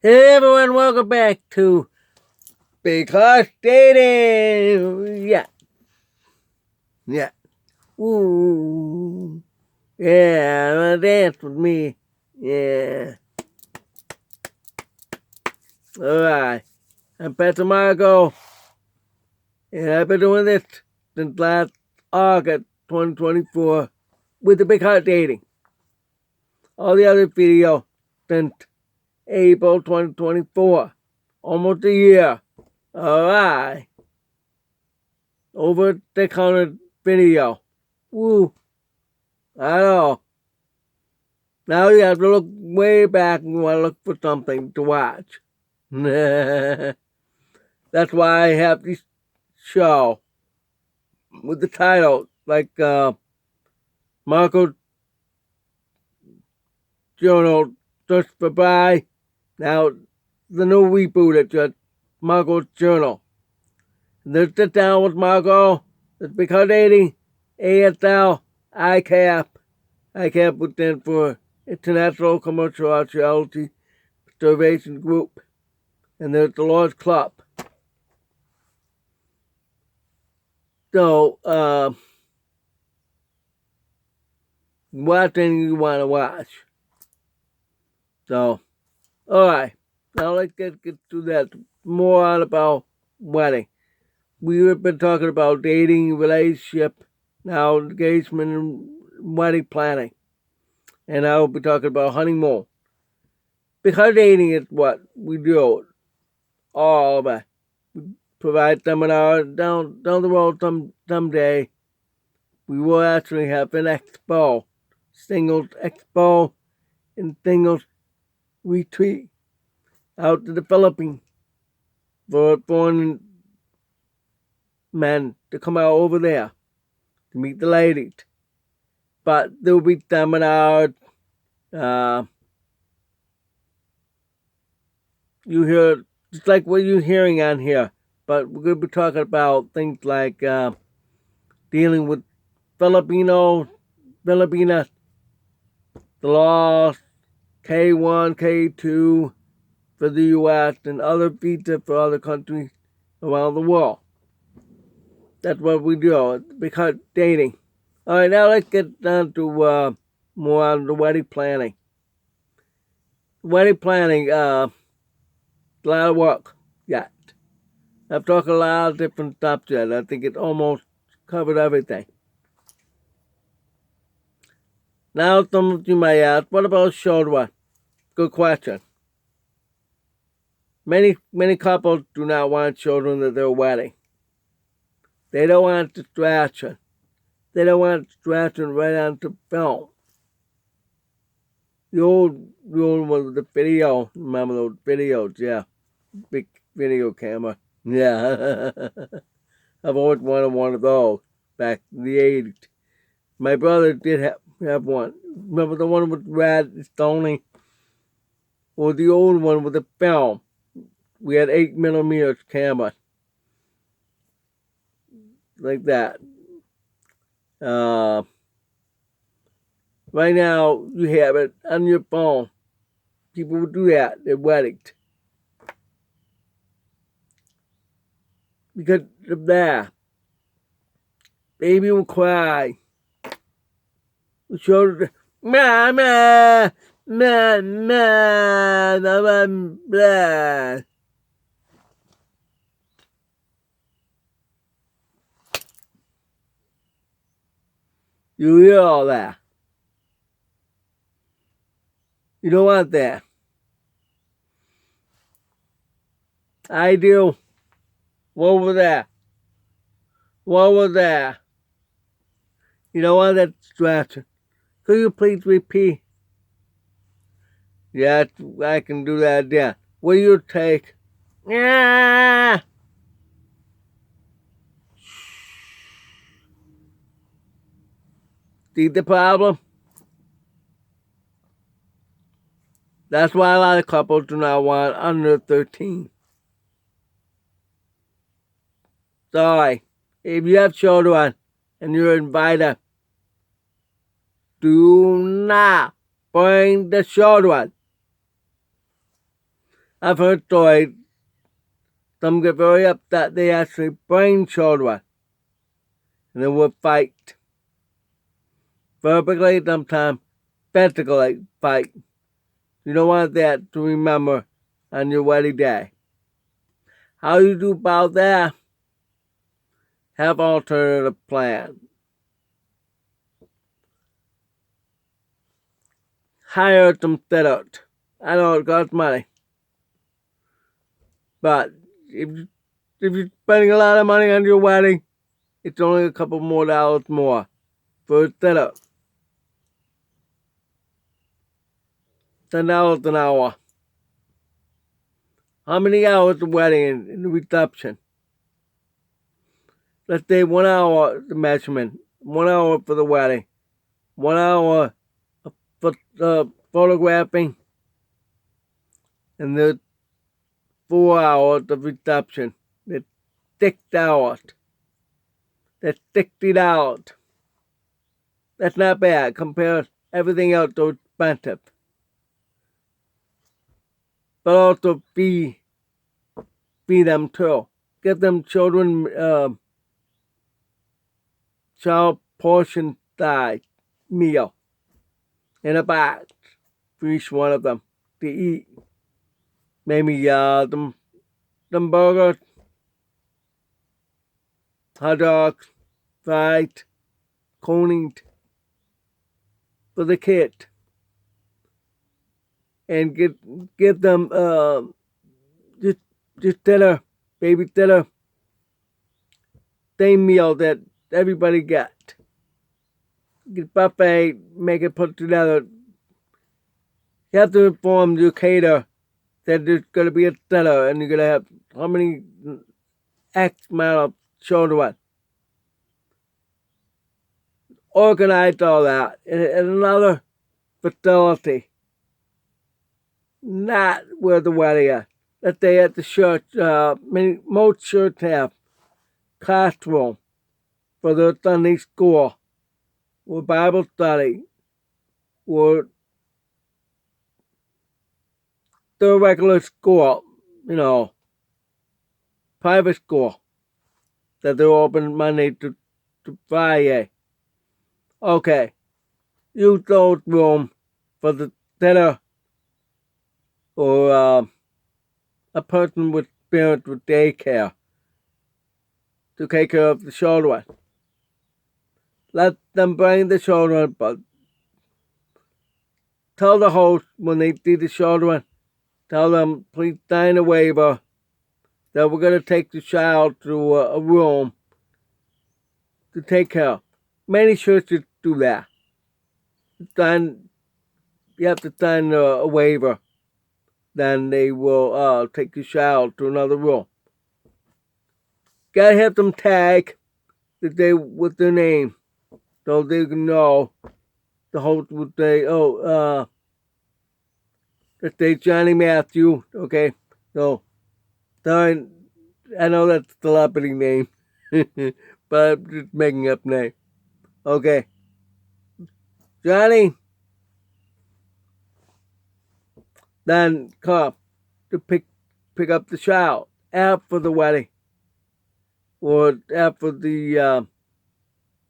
Hey everyone, welcome back to Because Dating. Yeah. Ooh. Yeah, wanna dance with me. Yeah. Alright. I'm Pastor Marco. And I've been doing this since last August 2024 with the Big Heart Dating. All the other videos since April 2024. Almost a year. Alright. Over 600 video. Woo. I know. Now you have to look way back and you want to look for something to watch. That's why I have this show with the title like Marco Journal Search for Buy. Now the new reboot at just Marco's Journal. Let's sit down with Marco. It's because 80 ASL ICAP. ICAP would stand for International Commerciality Preservation Group. And there's the Lord's Club. So, watch anything you want to watch. So, alright. Now let's get to that. More on about wedding. We've been talking about dating, relationship, now engagement, and wedding planning. And I will be talking about honeymoon. Because dating is what we do all of it. We provide seminars down the road someday. We will actually have an expo, singles expo and singles retreat out to the Philippines for foreign men to come out over there to meet the ladies. But there will be seminars. You hear just like what you're hearing on here, but we're going to be talking about things like dealing with Filipinas, the laws, K1, K2 for the U.S. and other visas for other countries around the world. That's what we do because dating. All right, now let's get down to more on the wedding planning. Wedding planning, a lot of work yet. I've talked a lot of different stuff yet. I think it almost covered everything. Now, some of you may ask, what about children? Good question. Many couples do not want children at their wedding. They don't want distraction. They don't want distraction right onto film. The old one with the video. Remember those videos? Yeah. Big video camera. Yeah. I've always wanted one of those back in the 80s. My brother did have one. Remember the one with red Stony? Or the old one with the film. We had 8mm camera. Like that. Right now, you have it on your phone. People would do that at weddings. Because of that. Baby will cry. The children, Mama, blah. You hear all that. You don't want that. I do. What was that? What was that? You don't want that distraction. Could you please repeat? Yeah, I can do that again. What do you take? Yeah. See the problem? That's why a lot of couples do not want under 13. Sorry. If you have children and you're invited, do not bring the children. I've heard stories. Some get very upset. They actually bring children, and they will fight. Verbally, sometimes physically fight. You don't want that to remember on your wedding day. How you do about that? Have alternative plan. Hire some sitters. I know it costs money, but if you're spending a lot of money on your wedding, it's only a couple more dollars more for a sitter. $10 an hour. How many hours the wedding and the reception? Let's say 1 hour the measurement, 1 hour for the wedding, 1 hour for photographing, and the 4 hours of reception. That's 6 hours. That's $60. That's not bad compared to everything else so expensive. But also feed them too. Give them children child portion size meal in a box for each one of them to eat. Maybe them burgers, hot dogs, fries, conings for the kids, and give them just dinner, baby dinner, same meal that everybody get. Get buffet, make it put together. You have to inform your caterer that there's going to be a dinner and you're going to have how many X amount of children. Organize all that in another facility, not where the wedding is. Let's say at the church, most churches have classroom for their Sunday school or Bible study or their regular school, private school that they're open Monday to Friday. Okay, use those rooms for the dinner or a person with parents with daycare to take care of the children. Let them bring the children, but tell the host when they see the children, tell them, please sign a waiver that we're going to take the child to a room to take care of. Many churches do that. You have to sign a waiver. Then they will take the child to another room. Gotta have them tag with their name, so they can know. The host would say, let's say Johnny Matthew. Okay, so sorry, I know that's a celebrity name, but I'm just making up name. Okay, Johnny, then come to pick up the child after the wedding or after the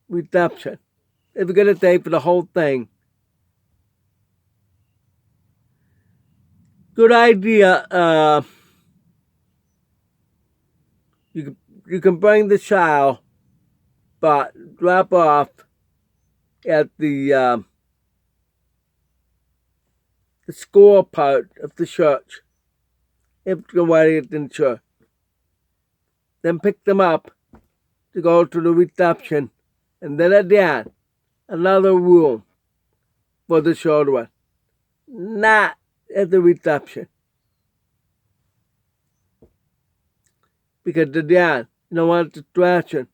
reception. If you're gonna stay for the whole thing, good idea. You can bring the child, but drop off at the school part of the church if the wedding is in church. Then pick them up to go to the reception, and then again another room for the children, not at the reception, because again you don't want distraction.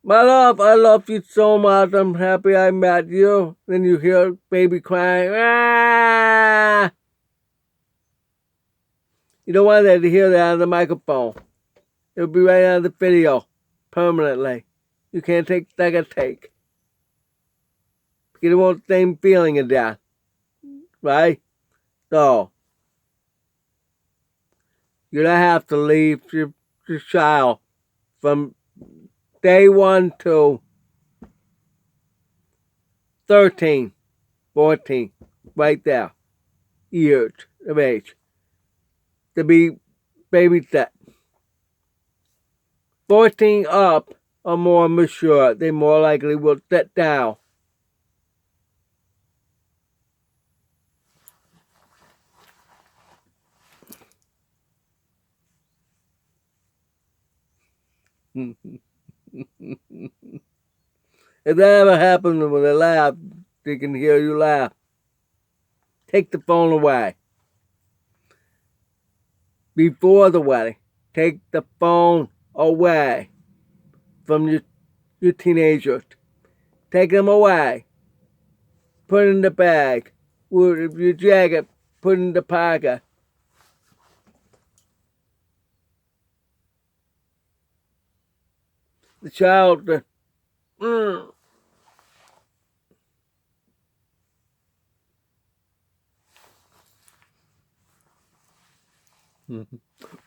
My love, I love you so much. I'm happy I met you. Then you hear baby crying. Ah! You don't want that to hear that on the microphone. It'll be right on the video permanently. You can't take second take. You won't same feeling of that. Right? So, you don't have to leave your child from day 1 to 13, 14, right there, years of age, to be babysat. 14 up are more mature. They more likely will sit down. If that ever happens when they laugh, they can hear you laugh. Take the phone away. Before the wedding, take the phone away from your teenagers. Take them away. Put it in the bag. If your jacket, put it in the pocket. The child,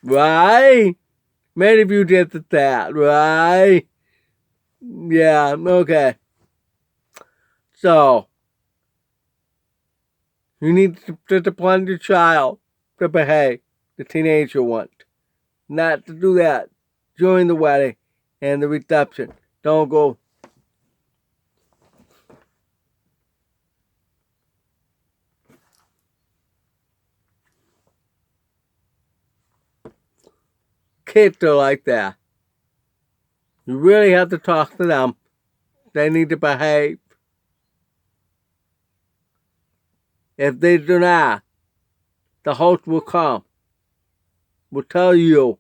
right? Many of you did that, right? Yeah, okay. So, you need to discipline your child to behave, the teenager one. Not to do that during the wedding and the reception. Don't go. Kids are like that. You really have to talk to them. They need to behave. If they do not, the host will come, will tell you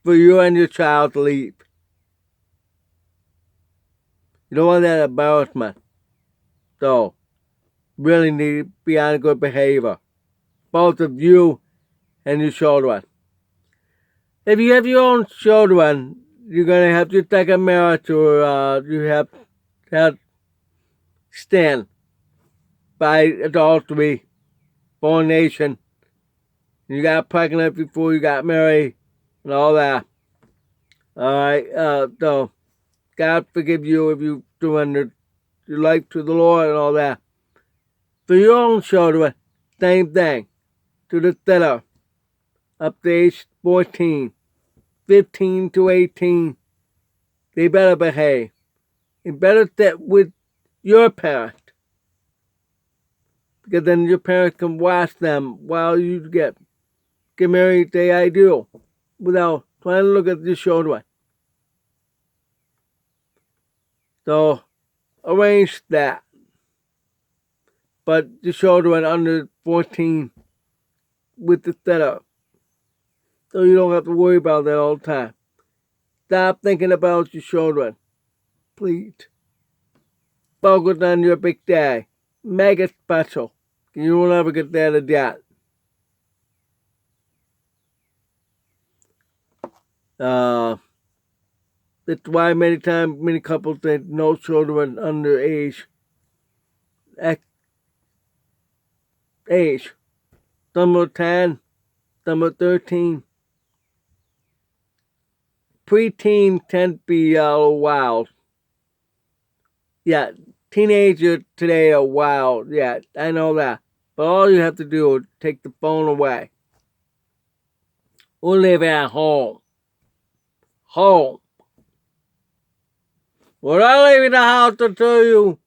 for you and your child to leave. You don't want that embarrassment. So, really need to be on good behavior. Both of you and your children. If you have your own children, you're going to have to take a marriage or you have to stand by adultery, fornication. You got pregnant before you got married and all that. Alright, so God forgive you if you surrender your life to the Lord and all that. For your own children, same thing. To the setter, up to age 14, 15 to 18, they better behave. They better sit with your parent. Because then your parents can watch them while you get married the ideal without trying to look at your children. So arrange that. But the children under 14 with the setup. So you don't have to worry about that all the time. Stop thinking about your children. Please. Focus on your big day. Make it special. You will never get that again. That's why many times, many couples say no children under age. Some are 10, some are 13. Preteen tend to be a little wild. Yeah, teenagers today are wild. Yeah, I know that. But all you have to do is take the phone away. Or live at home. Home. When I leave the house to tell you,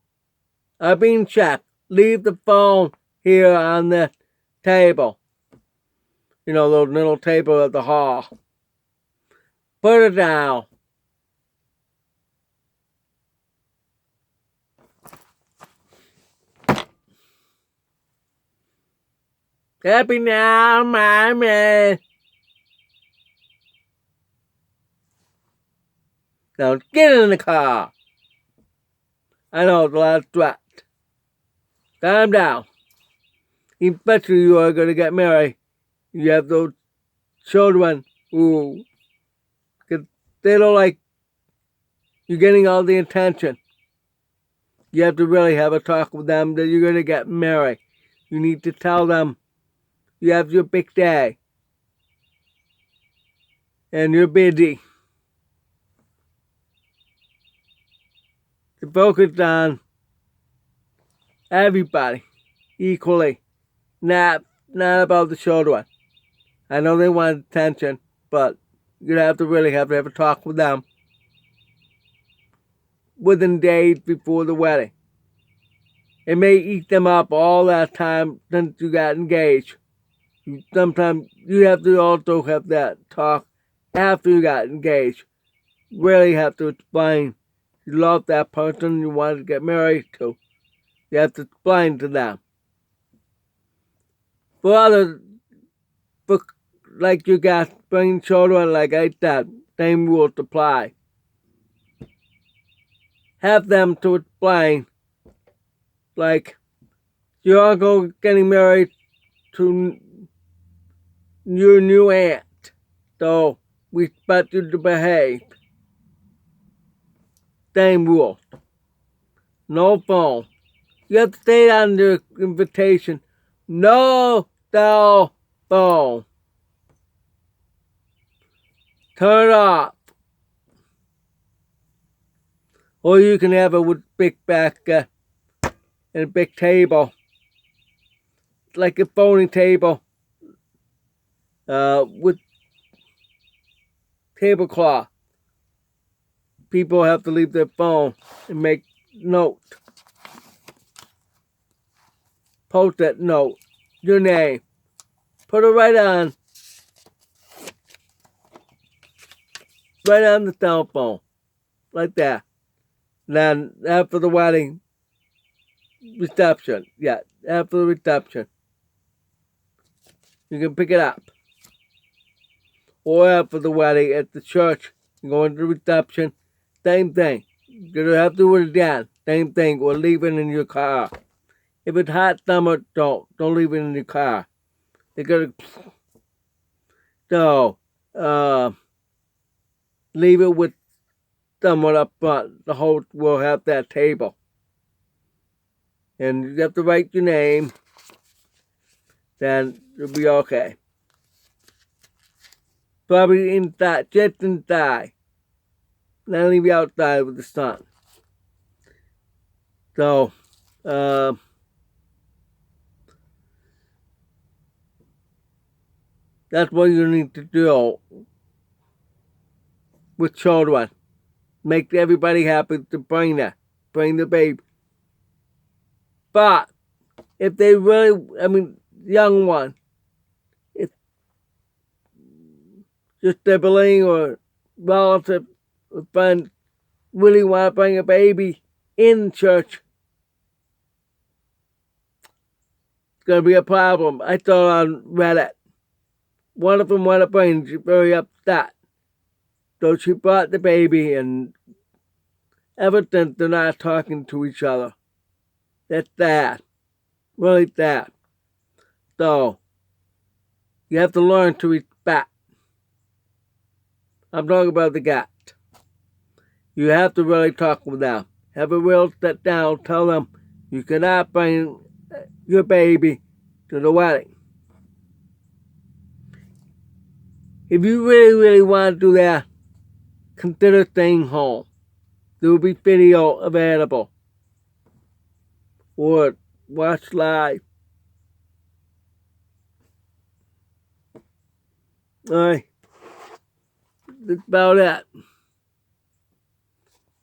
I've been checked. Leave the phone here on the table. You know, those little table at the hall. Put it down. Happy now, my man. Now get in the car. I know the last threat. Calm down. Especially you are going to get married. You have those children who, cause they don't like you getting all the attention. You have to really have a talk with them that you're going to get married. You need to tell them you have your big day and you're busy. To focus on everybody equally, not about the children. I know they want attention, but you really have to have a talk with them within days before the wedding. It may eat them up all that time since you got engaged. Sometimes you have to also have that talk after you got engaged. Really have to explain you love that person you want to get married to. You have to explain to them. For others, like you got bringing children like I said, same rules apply. Have them to explain, like, your uncle getting married to your new aunt, so we expect you to behave. Same rule. No phone. You have to say that on your invitation. No cell phone. Turn it off. Or you can have it with big back and a big table. Like a folding table. With tablecloth. People have to leave their phone and make note. Post-it note. Your name. Put it right on the cell phone. Like that. Then after the wedding, reception. Yeah, after the reception, you can pick it up. Or after the wedding at the church, you go into the reception, same thing. You're gonna have to do it again, same thing, or leave it in your car. If it's hot summer, don't leave it in your car. You're gonna leave it with someone up front. The host will have that table. And you have to write your name, then you'll be okay. Probably inside, just inside. Not leave you outside with the sun. So, that's what you need to do with children. Make everybody happy to bring the baby. But if they really, young one, if just sibling or relative or friend really want to bring a baby in church, it's going to be a problem. I saw on Reddit. One of them wanted to bring, she's very upset. So she brought the baby, and ever since they're not talking to each other. That's sad. Really sad. So, you have to learn to respect. I'm talking about the gut. You have to really talk with them. Have a real sit down. Tell them you cannot bring your baby to the wedding. If you really, really want to do that, consider staying home. There will be video available. Or watch live. Alright. That's about it.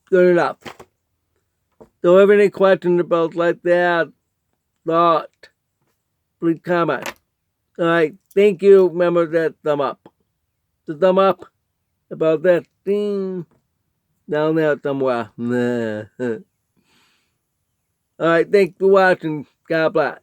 Good enough. So if any questions about like that, thought, please comment. Alright, thank you. Remember that thumb up. The thumb up about that thing down there somewhere. Alright, thanks for watching. God bless.